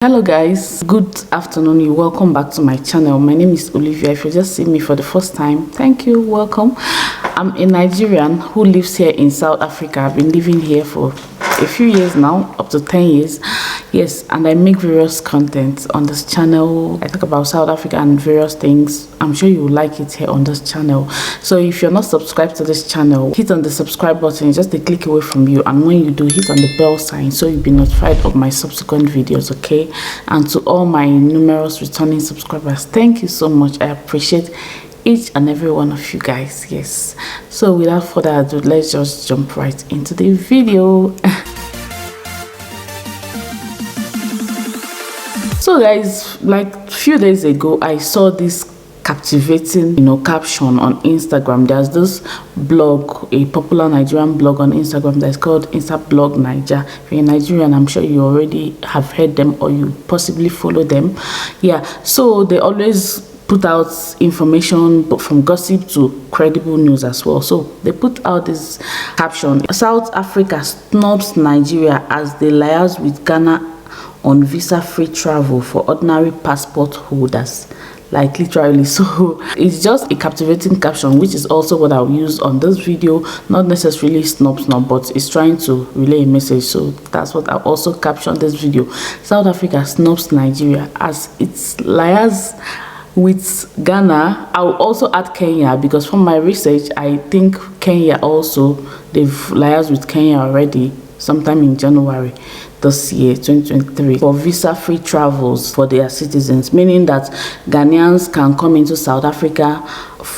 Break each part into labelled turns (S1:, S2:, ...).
S1: Hello guys, good afternoon. You welcome back to my channel. My name is Olivia. If you just see me for the first time, thank you, welcome. I'm a Nigerian who lives here in South Africa. I've been living here for a few years now, up to 10 years. Yes, and I make various content on this channel. I talk about South Africa and various things. I'm sure you will like it here on this channel. So if you're not subscribed to this channel, hit on the subscribe button, just a click away from you, and when you do, hit on the bell sign so you'll be notified of my subsequent videos. Okay, and to all my numerous returning subscribers, thank you so much. I appreciate each and every one of you guys. Yes, so without further ado, let's just jump right into the video. So guys, like a few days ago, I saw this captivating caption on Instagram. There's this blog, a popular Nigerian blog on Instagram that's called Blog Niger. If you're Nigerian, I'm sure you already have heard them or you possibly follow them. Yeah, so they always put out information from gossip to credible news as well. So they put out this caption: South Africa snubs Nigeria as they liaise with Ghana on visa-free travel for ordinary passport holders. Like literally. So it's just a captivating caption, which is also what I'll use on this video. Not necessarily snub, but it's trying to relay a message. So that's what I'll also caption this video. South Africa snubs Nigeria as it's liaise with Ghana. I'll also add Kenya, because from my research I think Kenya also, they've liaised with Kenya already sometime in January this year, 2023, for visa-free travels for their citizens, meaning that Ghanaians can come into South Africa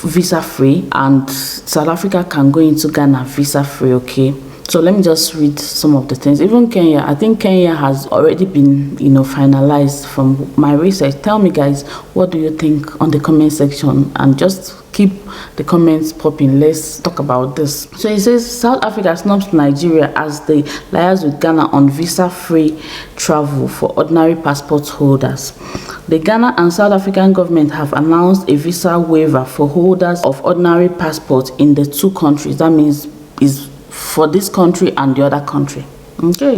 S1: visa-free and South Africa can go into Ghana visa-free. Okay, so let me just read some of the things. Even Kenya, I think Kenya has already been finalized from my research. Tell me guys, what do you think on the comment section, and just keep the comments popping. Let's talk about this. So it says South Africa snubs Nigeria as they liaise with Ghana on visa-free travel for ordinary passport holders. The Ghana and South African government have announced a visa waiver for holders of ordinary passports in the two countries. That means is for this country and the other country. Okay,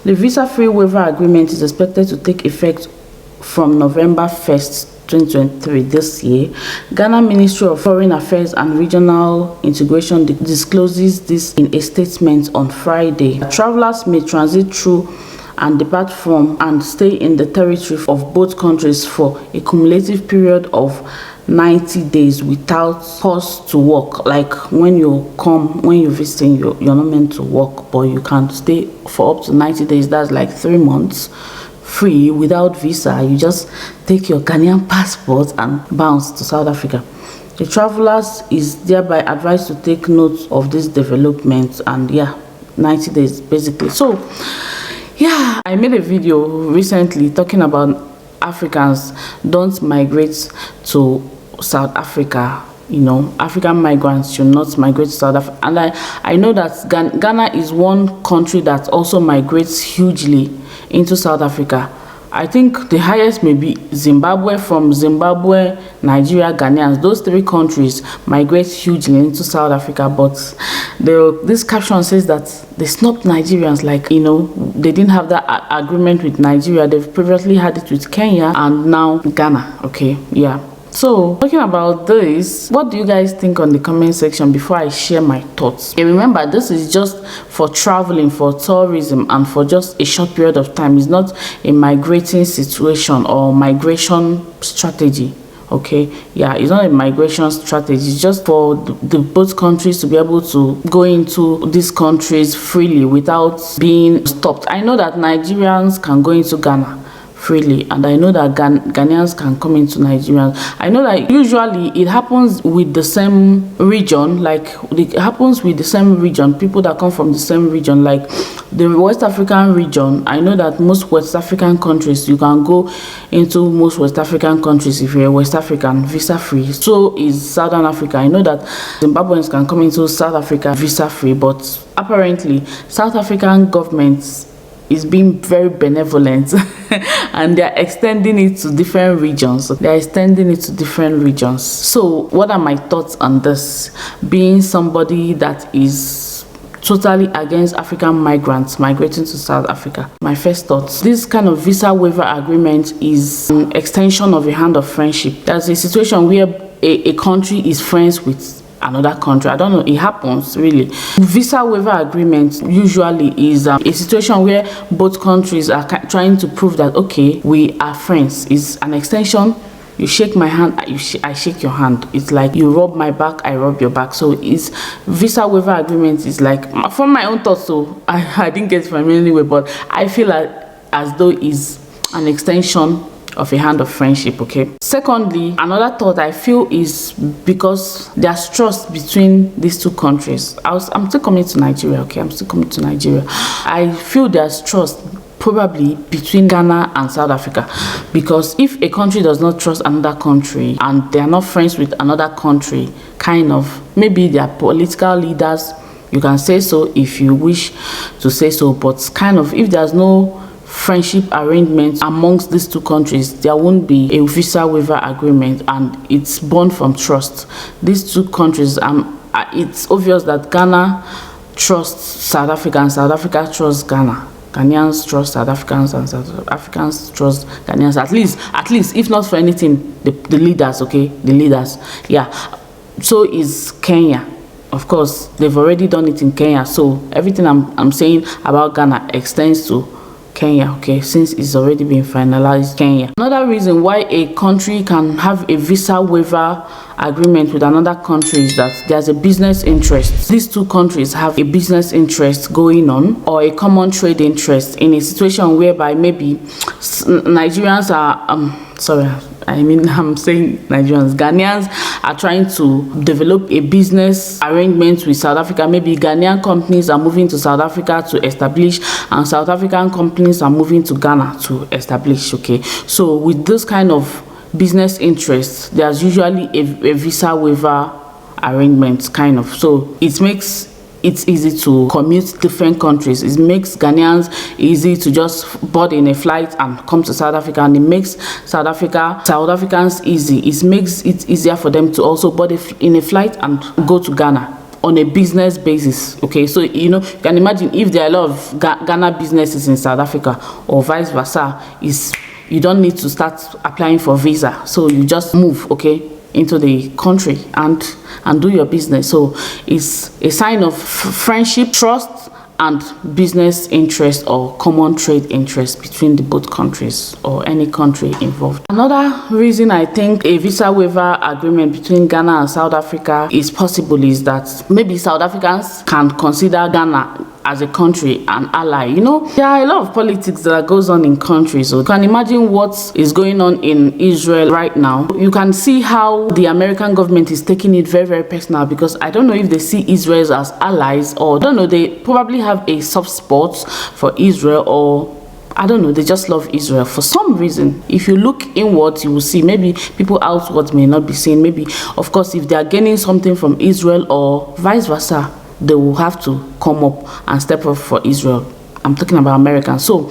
S1: the visa-free waiver agreement is expected to take effect from November 1st, 2023 this year. Ghana Ministry of Foreign Affairs and Regional Integration discloses this in a statement on Friday. Travelers may transit through and depart from and stay in the territory of both countries for a cumulative period of 90 days without pause to work. Like when you visit, you're not meant to work, but you can stay for up to 90 days. That's like 3 months free without visa. You just take your Ghanaian passport and bounce to South Africa. The travelers is thereby advised to take note of this development, and yeah, 90 days basically. So yeah, I made a video recently talking about Africans don't migrate to South Africa. African migrants should not migrate to South Africa. And I know that Ghana is one country that also migrates hugely into South Africa. I think the highest may be Zimbabwe. From Zimbabwe, Nigeria, Ghanaians, those three countries migrate hugely into South Africa. But this caption says that they snubbed Nigerians, like they didn't have that agreement with Nigeria. They've previously had it with Kenya and now Ghana. Okay, yeah. So talking about this, what do you guys think on the comment section before I share my thoughts? And remember, this is just for traveling, for tourism, and for just a short period of time. It's not a migrating situation or migration strategy. Okay, yeah, it's not a migration strategy. It's just for the both countries to be able to go into these countries freely without being stopped. I know that Nigerians can go into Ghana freely, and I know that Ghanaians can come into Nigeria. I know that usually it happens with the same region, people that come from the same region, like the West African region. I know that most West African countries, you can go into most West African countries if you're a West African visa free. So is Southern Africa. I know that Zimbabweans can come into South Africa visa free, but apparently South African governments is being very benevolent and they're extending it to different regions. So what are my thoughts on this? Being somebody that is totally against African migrants migrating to South Africa. My first thoughts: this kind of visa waiver agreement is an extension of a hand of friendship. There's a situation where a country is friends with another country. I don't know, it happens really. Visa waiver agreement usually is a situation where both countries are trying to prove that, okay, we are friends. It's an extension. You shake my hand, I shake your hand. It's like you rub my back, I rub your back. So it's visa waiver agreement is like, from my own thoughts, so I didn't get it from anywhere, but I feel like as though it's an extension of a hand of friendship. Okay, secondly, another thought I feel is because there's trust between these two countries. I'm still coming to Nigeria. Okay, I'm still coming to Nigeria. I feel there's trust probably between Ghana and South Africa, because if a country does not trust another country and they are not friends with another country, kind of, maybe they are political leaders, you can say so if you wish to say so, but kind of, if there's no friendship arrangements amongst these two countries, there won't be a visa waiver agreement, and it's born from trust. These two countries, it's obvious that Ghana trusts South Africa and South Africa trusts Ghana. Ghanaians trust South Africans and South Africans trust Ghanaians. At least, if not for anything, the leaders, okay, the leaders, yeah. So is Kenya. Of course, they've already done it in Kenya. So everything I'm saying about Ghana extends to Kenya, okay, since it's already been finalized. Kenya. Another reason why a country can have a visa waiver agreement with another country is that there's a business interest. These two countries have a business interest going on, or a common trade interest, in a situation whereby maybe Nigerians are I'm saying Nigerians, Ghanaians are trying to develop a business arrangement with South Africa. Maybe Ghanaian companies are moving to South Africa to establish, and South African companies are moving to Ghana to establish. Okay, so with this kind of business interests, there's usually a visa waiver arrangement, kind of. So it makes it's easy to commute different countries. It makes Ghanaians easy to just board in a flight and come to South Africa, and it makes South Africans easy. It makes it easier for them to also board in a flight and go to Ghana on a business basis. Okay, so you can imagine if there are a lot of Ghana businesses in South Africa, or vice versa, you don't need to start applying for visa, so you just move, okay, into the country and do your business. So it's a sign of friendship, trust, and business interest or common trade interest between the both countries or any country involved. Another reason I think a visa waiver agreement between Ghana and South Africa is possible is that maybe South Africans can consider Ghana as a country an ally. There are a lot of politics that goes on in countries. So you can imagine what is going on in Israel right now. You can see how the American government is taking it very, very personal, because I don't know if they see Israel as allies, or I don't know, they probably have a soft spot for Israel, or I don't know, they just love Israel for some reason. If you look inwards, you will see maybe people outwards may not be seeing. Maybe, of course, if they are gaining something from Israel or vice versa, they will have to come up and step up for Israel. I'm talking about Americans. So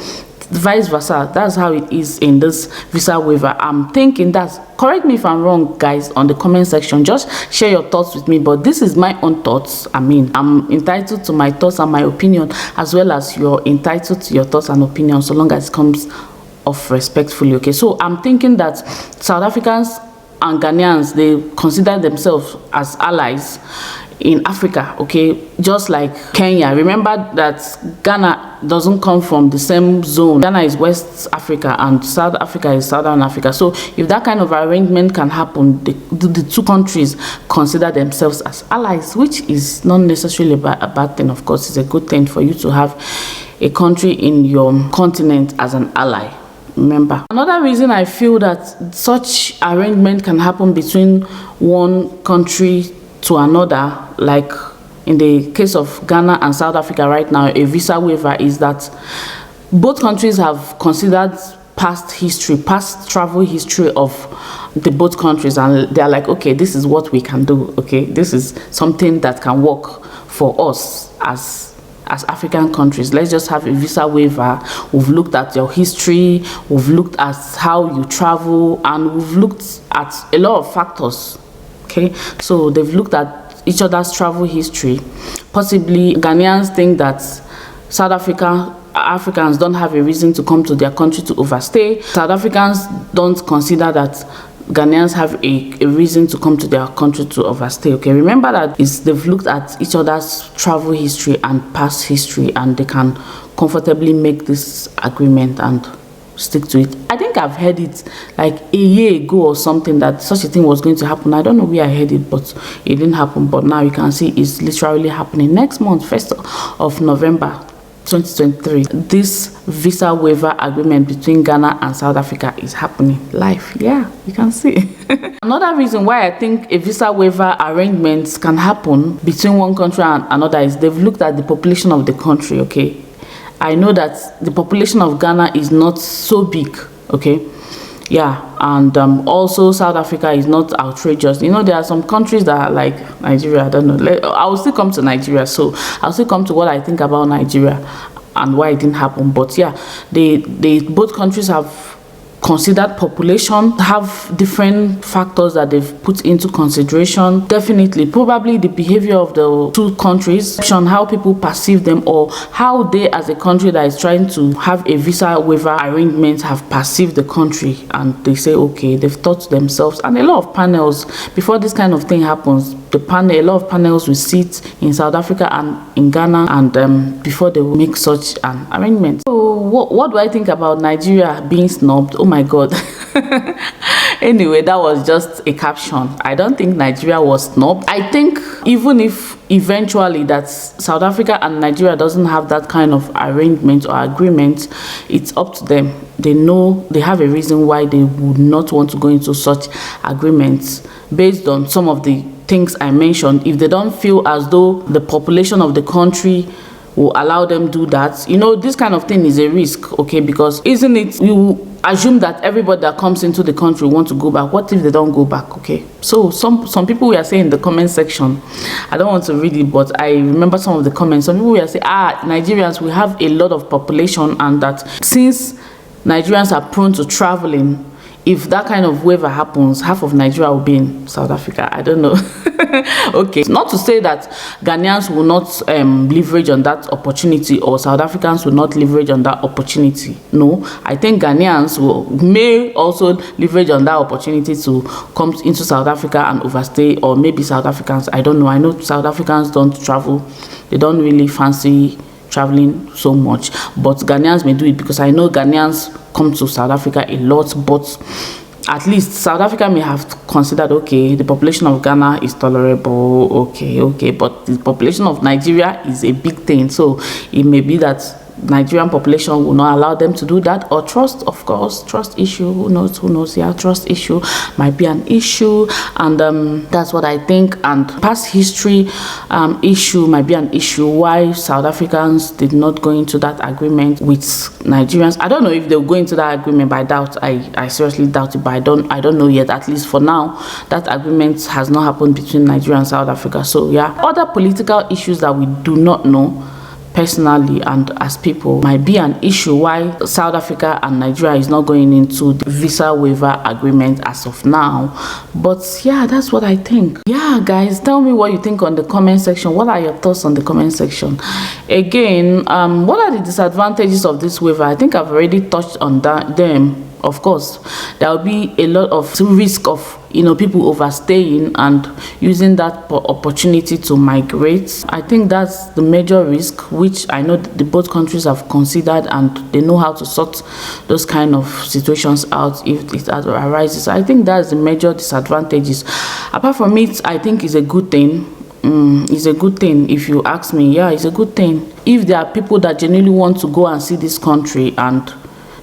S1: vice versa, that's how it is in this visa waiver. I'm thinking that, correct me if I'm wrong, guys, on the comment section. Just share your thoughts with me, but this is my own thoughts. I'm entitled to my thoughts and my opinion, as well as you're entitled to your thoughts and opinions, so long as it comes off respectfully. Okay, so I'm thinking that South Africans and Ghanaians, they consider themselves as allies in Africa, okay, just like Kenya. Remember that Ghana doesn't come from the same zone. Ghana is West Africa and South Africa is Southern Africa. So if that kind of arrangement can happen, the two countries consider themselves as allies, which is not necessarily a bad thing. Of course, it's a good thing for you to have a country in your continent as an ally. Remember, another reason I feel that such arrangement can happen between one country to another, like in the case of Ghana and South Africa right now, a visa waiver, is that both countries have considered past travel history of the both countries, and they're like, okay, this is what we can do. Okay, this is something that can work for us as African countries. Let's just have a visa waiver. We've looked at your history, we've looked at how you travel, and we've looked at a lot of factors. Okay, so they've looked at each other's travel history. Possibly Ghanaians think that Africans don't have a reason to come to their country to overstay. South Africans don't consider that Ghanaians have a reason to come to their country to overstay. Okay, remember that they've looked at each other's travel history and past history, and they can comfortably make this agreement and stick to it. I think I've heard it like a year ago or something that such a thing was going to happen. I don't know where I heard it, but it didn't happen. But now you can see it's literally happening next month, 1st of November 2023. This visa waiver agreement between Ghana and South Africa is happening live. Yeah, you can see. Another reason why I think a visa waiver arrangements can happen between one country and another is they've looked at the population of the country. Okay, I know that the population of Ghana is not so big. Okay, yeah, and also South Africa is not outrageous. You know, there are some countries that are like Nigeria. I don't know. I will still come to Nigeria, so I'll still come to what I think about Nigeria and why it didn't happen. But yeah, they both countries have considered population, have different factors that they've put into consideration. Definitely, probably the behavior of the two countries, how people perceive them, or how they as a country that is trying to have a visa waiver arrangement have perceived the country, and they say, okay, they've thought to themselves. And a lot of panels, before this kind of thing happens, a lot of panels will sit in South Africa and in Ghana, and before they will make such an arrangement. So what do I think about Nigeria being snubbed? Oh my god. Anyway, that was just a caption. I don't think Nigeria was snubbed. I think even if eventually that South Africa and Nigeria doesn't have that kind of arrangement or agreement, it's up to them. They know they have a reason why they would not want to go into such agreements based on some of the things I mentioned. If they don't feel as though the population of the country will allow them do that, you know, this kind of thing is a risk. Okay, because isn't it, you assume that everybody that comes into the country want to go back. What if they don't go back? Okay, so some people were saying in the comment section, I don't want to read it, but I remember some of the comments. Some people were saying, Nigerians, we have a lot of population, and that since Nigerians are prone to traveling, if that kind of waiver happens, half of Nigeria will be in South Africa. I don't know. Okay, not to say that Ghanaians will not leverage on that opportunity, or South Africans will not leverage on that opportunity. No, I think Ghanaians may also leverage on that opportunity to come into South Africa and overstay, or maybe South Africans, I don't know. I know South Africans don't travel. They don't really fancy traveling so much, but Ghanaians may do it, because I know Ghanaians come to South Africa a lot. But at least South Africa may have considered, okay, the population of Ghana is tolerable, okay, but the population of Nigeria is a big thing, so it may be that Nigerian population will not allow them to do that. Or trust, of course, trust issue, who knows. Yeah, trust issue might be an issue, and that's what I think. And past history issue might be an issue, why South Africans did not go into that agreement with Nigerians. I don't know if they'll go into that agreement, but I doubt. I seriously doubt it, but I don't know yet. At least for now, that agreement has not happened between Nigeria and South Africa. So yeah, other political issues that we do not know personally and as people might be an issue why South Africa and Nigeria is not going into the visa waiver agreement as of now. But yeah, that's what I think. Yeah, guys, tell me what you think on the comment section. What are your thoughts on the comment section? Again, what are the disadvantages of this waiver? I think I've already touched on them. Of course, there will be a lot of risk of, you know, people overstaying and using that opportunity to migrate. I think that's the major risk, which I know the both countries have considered, and they know how to sort those kind of situations out if it arises. I think that's the major disadvantages. Apart from it, I think it's a good thing. It's a good thing if you ask me. Yeah, it's a good thing if there are people that genuinely want to go and see this country, and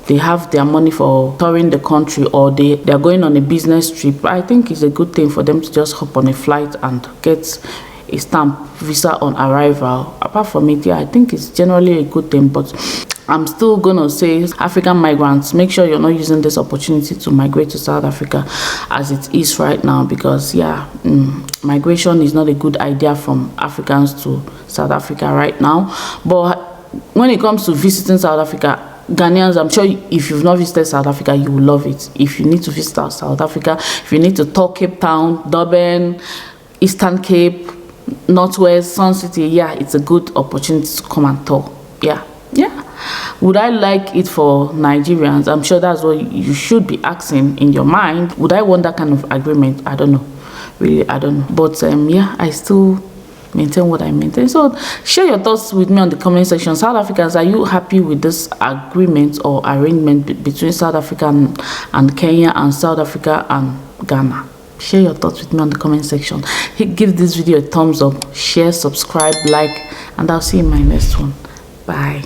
S1: they have their money for touring the country, or they are going on a business trip. I think it's a good thing for them to just hop on a flight and get a stamp visa on arrival. Apart from it, yeah, I think it's generally a good thing. But I'm still gonna say, African migrants, make sure you're not using this opportunity to migrate to South Africa as it is right now, because yeah, migration is not a good idea from Africans to South Africa right now. But when it comes to visiting South Africa, Ghanaians, I'm sure if you've not visited South Africa, you will love it. If you need to visit South Africa, if you need to tour Cape Town, Durban, Eastern Cape, Northwest, Sun City, yeah, it's a good opportunity to come and tour. Yeah. Would I like it for Nigerians? I'm sure that's what you should be asking in your mind. Would I want that kind of agreement? I don't know. Really, I don't know. But yeah, I still maintain what I maintain. So share your thoughts with me on the comment section. South Africans, are you happy with this agreement or arrangement between South Africa and Kenya, and South Africa and Ghana? Share your thoughts with me on the comment section. Give this video a thumbs up, share, subscribe, like, and I'll see you in my next one. Bye.